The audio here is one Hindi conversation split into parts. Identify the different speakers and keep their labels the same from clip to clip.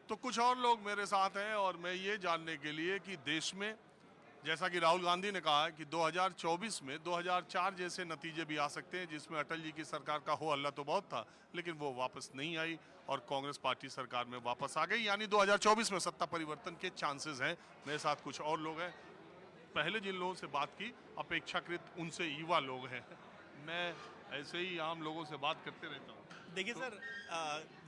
Speaker 1: तो कुछ और लोग मेरे साथ हैं और मैं ये जानने के लिए कि देश में, जैसा कि राहुल गांधी ने कहा है कि 2024 में 2004 जैसे नतीजे भी आ सकते हैं, जिसमें अटल जी की सरकार का हो हल्ला तो बहुत था लेकिन वो वापस नहीं आई और कांग्रेस पार्टी सरकार में वापस आ गई, यानी 2024 में सत्ता परिवर्तन के चांसेस हैं। मेरे साथ कुछ और लोग हैं। पहले जिन लोगों से बात की अपेक्षाकृत उनसे युवा लोग हैं। मैं ऐसे ही आम लोगों से बात करते रहता हूँ।
Speaker 2: देखिए
Speaker 1: तो
Speaker 2: सर,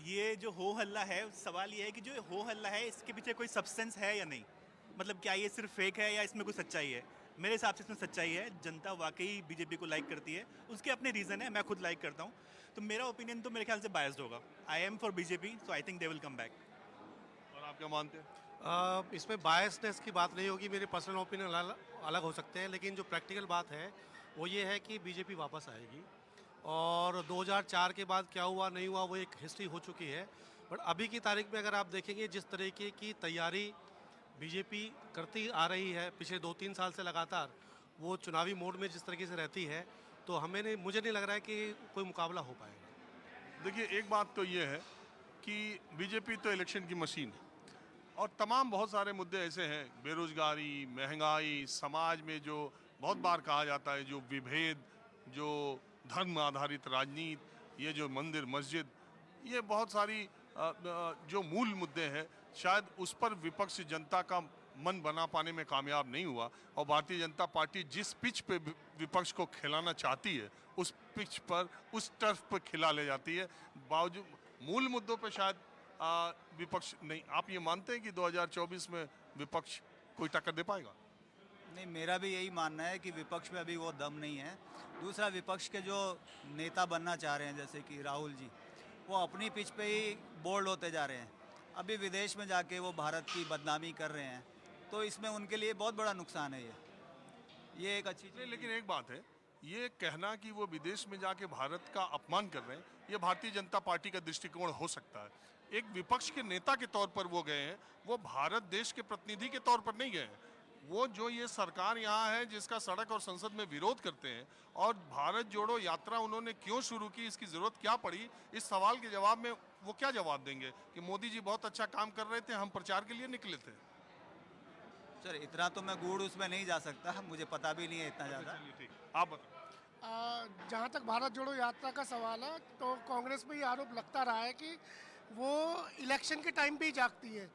Speaker 2: ये जो हो हल्ला है, सवाल ये है कि जो हो हल्ला है इसके पीछे कोई सब्सटेंस है या नहीं। मतलब क्या ये सिर्फ फेक है या इसमें कोई सच्चाई है? मेरे हिसाब से इसमें सच्चाई है। जनता वाकई बीजेपी को लाइक करती है, उसके अपने रीज़न है। मैं खुद लाइक करता हूँ, तो मेरा ओपिनियन तो मेरे ख्याल से बायस्ड होगा। I am for BJP, so I think they will come back.
Speaker 1: और आप क्या मानते हैं?
Speaker 3: इसमें बायसनेस की बात नहीं होगी, मेरे पर्सनल ओपिनियन अलग हो सकते हैं, लेकिन जो प्रैक्टिकल बात है वो ये है कि बीजेपी वापस आएगी। और 2004 के बाद क्या हुआ नहीं हुआ वो एक हिस्ट्री हो चुकी है। बट अभी की तारीख में अगर आप देखेंगे जिस तरीके की तैयारी बीजेपी करती आ रही है पिछले 2-3 साल से लगातार, वो चुनावी मोड में जिस तरीके से रहती है, तो मुझे नहीं लग रहा है कि कोई मुकाबला हो पाएगा।
Speaker 1: देखिए, एक बात तो ये है कि बीजेपी तो इलेक्शन की मशीन है और तमाम बहुत सारे मुद्दे ऐसे हैं, बेरोजगारी, महंगाई, समाज में जो बहुत बार कहा जाता है जो विभेद, जो धर्म आधारित राजनीति, ये जो मंदिर मस्जिद, ये बहुत सारी जो मूल मुद्दे हैं, शायद उस पर विपक्ष जनता का मन बना पाने में कामयाब नहीं हुआ। और भारतीय जनता पार्टी जिस पिच पे विपक्ष को खिलाना चाहती है उस पिच पर, उस टर्फ पर खिला ले जाती है। बावजूद मूल मुद्दों पर शायद विपक्ष नहीं। आप ये मानते हैं कि 2024 में विपक्ष कोई टक्कर दे पाएगा?
Speaker 4: नहीं, मेरा भी यही मानना है कि विपक्ष में अभी वो दम नहीं है। दूसरा, विपक्ष के जो नेता बनना चाह रहे हैं जैसे कि राहुल जी, वो अपनी पिच पे ही बोल्ड होते जा रहे हैं। अभी विदेश में जाके वो भारत की बदनामी कर रहे हैं, तो इसमें उनके लिए बहुत बड़ा नुकसान है। ये एक अच्छी
Speaker 1: नहीं,
Speaker 4: चीज़।
Speaker 1: लेकिन एक बात है, ये कहना कि वो विदेश में जाके भारत का अपमान कर रहे हैं, ये भारतीय जनता पार्टी का दृष्टिकोण हो सकता है। एक विपक्ष के नेता के तौर पर वो गए हैं, वो भारत देश के प्रतिनिधि के तौर पर नहीं गए हैं। वो जो ये सरकार यहाँ है जिसका सड़क और संसद में विरोध करते हैं, और भारत जोड़ो यात्रा उन्होंने क्यों शुरू की, इसकी जरूरत क्या पड़ी, इस सवाल के जवाब में वो क्या जवाब देंगे कि मोदी जी बहुत अच्छा काम कर रहे थे, हम प्रचार के लिए निकले थे?
Speaker 4: सर, इतना तो मैं गूढ़ उसमें नहीं जा सकता, मुझे पता भी नहीं है इतना ज़्यादा।
Speaker 1: चलिए ठीक, आप बताओ।
Speaker 5: जहाँ तक भारत जोड़ो यात्रा का सवाल है, तो कांग्रेस पे ये आरोप लगता रहा है कि वो इलेक्शन के टाइम पे ही जागती है।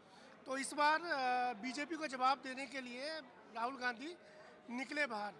Speaker 5: तो इस बार बीजेपी को जवाब देने के लिए राहुल गांधी निकले बाहर।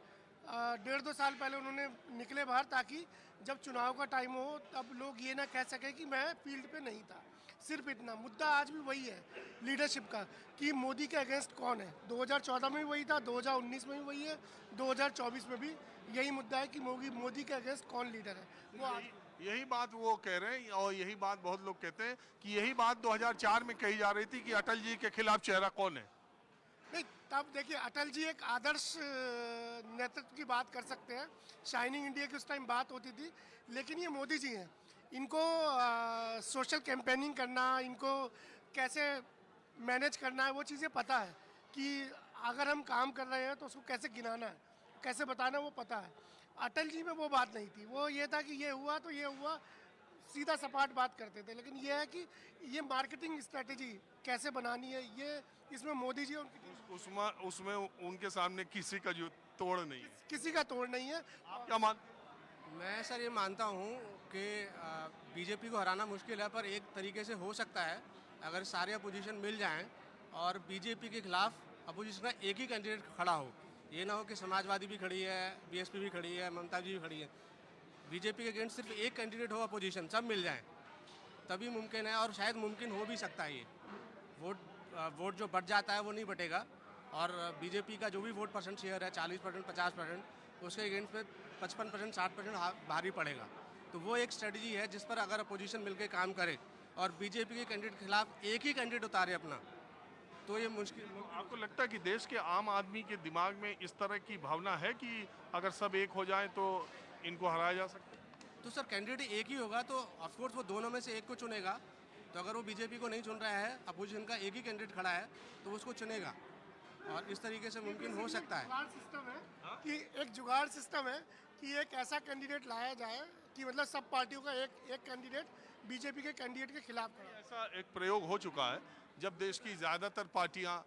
Speaker 5: 1.5-2 साल पहले उन्होंने निकले बाहर, ताकि जब चुनाव का टाइम हो तब लोग ये ना कह सके कि मैं फील्ड पे नहीं था। सिर्फ इतना मुद्दा आज भी वही है लीडरशिप का, कि मोदी के अगेंस्ट कौन है। 2014 में भी वही था, 2019 में भी वही है, 2024 में भी यही मुद्दा है कि मोदी के अगेंस्ट कौन लीडर है। वो आज
Speaker 1: यही बात वो कह रहे हैं और यही बात बहुत लोग कहते हैं कि यही बात 2004 में कही जा रही थी कि अटल जी के खिलाफ चेहरा कौन है।
Speaker 5: नहीं, तब देखिए, अटल जी एक आदर्श नेतृत्व की बात कर सकते हैं, शाइनिंग इंडिया की उस टाइम बात होती थी। लेकिन ये मोदी जी हैं, इनको सोशल कैंपेनिंग करना, इनको कैसे मैनेज करना है, वो चीज़ें पता है कि अगर हम काम कर रहे हैं तो उसको कैसे गिनाना है, कैसे बताना है, वो पता है। अटल जी में वो बात नहीं थी। वो ये था कि ये हुआ तो ये हुआ, सीधा सपाट बात करते थे। लेकिन ये है कि ये मार्केटिंग स्ट्रेटेजी कैसे बनानी है, ये इसमें मोदी जी और उनकी टीम,
Speaker 1: उसमें उनके सामने किसी का जो तोड़ नहीं है।
Speaker 5: किसी का तोड़ नहीं है।
Speaker 1: आप क्या मान?
Speaker 3: मैं सर ये मानता हूँ कि बीजेपी को हराना मुश्किल है, पर एक तरीके से हो सकता है अगर सारे अपोजिशन मिल जाएं और बीजेपी के खिलाफ अपोजिशन का एक ही कैंडिडेट खड़ा हो। ये ना हो कि समाजवादी भी खड़ी है, बीएसपी भी खड़ी है, ममता जी भी खड़ी है। बीजेपी के अगेंस्ट सिर्फ एक कैंडिडेट हो, अपोजिशन सब मिल जाएं, तभी मुमकिन है। और शायद मुमकिन हो भी सकता है। ये वोट जो बढ़ जाता है वो नहीं बटेगा, और बीजेपी का जो भी वोट परसेंट शेयर है 40%, 50%, उसके अगेंस्ट में 55%, 60% भारी पड़ेगा। तो वो एक स्ट्रेटजी है जिस पर अगर अपोजिशन मिलकर काम करे और बीजेपी के कैंडिडेट के खिलाफ एक ही कैंडिडेट उतारे अपना, तो ये मुश्किल।
Speaker 1: आपको लगता है कि देश के आम आदमी के दिमाग में इस तरह की भावना है कि अगर सब एक हो जाएं तो इनको हराया जा सकता है?
Speaker 3: तो सर कैंडिडेट एक ही होगा तो ऑफकोर्स वो दोनों में से एक को चुनेगा। तो अगर वो बीजेपी को नहीं चुन रहा है, अपोजिशन का एक ही कैंडिडेट खड़ा है, तो उसको चुनेगा। और इस तरीके से मुमकिन हो सकता है।
Speaker 5: जुगाड़ सिस्टम है कि एक जुगाड़ सिस्टम है कि एक ऐसा कैंडिडेट लाया जाए कि मतलब सब पार्टियों का एक कैंडिडेट बीजेपी के कैंडिडेट के खिलाफ खड़ा।
Speaker 1: ऐसा एक प्रयोग हो चुका है जब देश की ज़्यादातर पार्टियां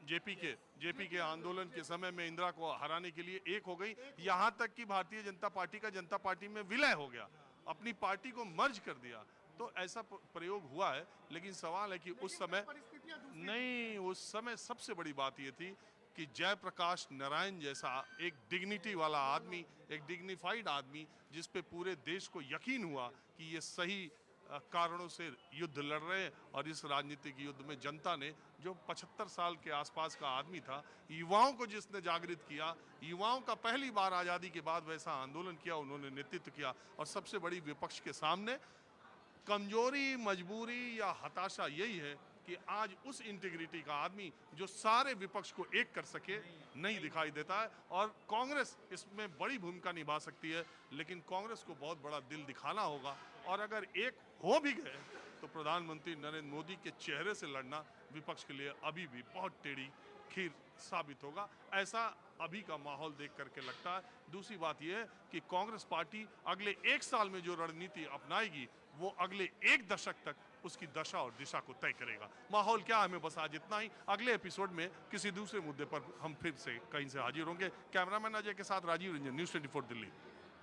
Speaker 1: जेपी के आंदोलन के समय में इंदिरा को हराने के लिए एक हो गई, यहाँ तक कि भारतीय जनता पार्टी का जनता पार्टी में विलय हो गया, अपनी पार्टी को मर्ज कर दिया। तो ऐसा प्रयोग हुआ है, लेकिन सवाल है कि उस समय नहीं, उस समय सबसे बड़ी बात ये थी कि जयप्रकाश नारायण जैसा एक डिग्निटी वाला आदमी, एक डिग्निफाइड आदमी, जिस पे पूरे देश को यकीन हुआ कि ये सही कारणों से युद्ध लड़ रहे हैं, और इस राजनीतिक युद्ध में जनता ने, जो 75 साल के आसपास का आदमी था, युवाओं को जिसने जागृत किया, युवाओं का पहली बार आज़ादी के बाद वैसा आंदोलन किया, उन्होंने नेतृत्व किया। और सबसे बड़ी विपक्ष के सामने कमजोरी, मजबूरी या हताशा यही है कि आज उस इंटीग्रिटी का आदमी जो सारे विपक्ष को एक कर सके नहीं दिखाई देता है। और कांग्रेस इसमें बड़ी भूमिका निभा सकती है, लेकिन कांग्रेस को बहुत बड़ा दिल दिखाना होगा, और अगर एक हो भी गए तो प्रधानमंत्री नरेंद्र मोदी के चेहरे से लड़ना विपक्ष के लिए अभी भी बहुत टेढ़ी खीर साबित होगा, ऐसा अभी का माहौल देख करके लगता है। दूसरी बात यह है कि कांग्रेस पार्टी अगले 1 साल में जो रणनीति अपनाएगी, वो अगले 1 दशक तक उसकी दशा और दिशा को तय करेगा। माहौल क्या है, हमें बस आज इतना ही। अगले एपिसोड में किसी दूसरे मुद्दे पर हम फिर से कहीं से हाजिर होंगे। कैमरामैन अजय के साथ राजीव रंजन, न्यूज़ 24 दिल्ली।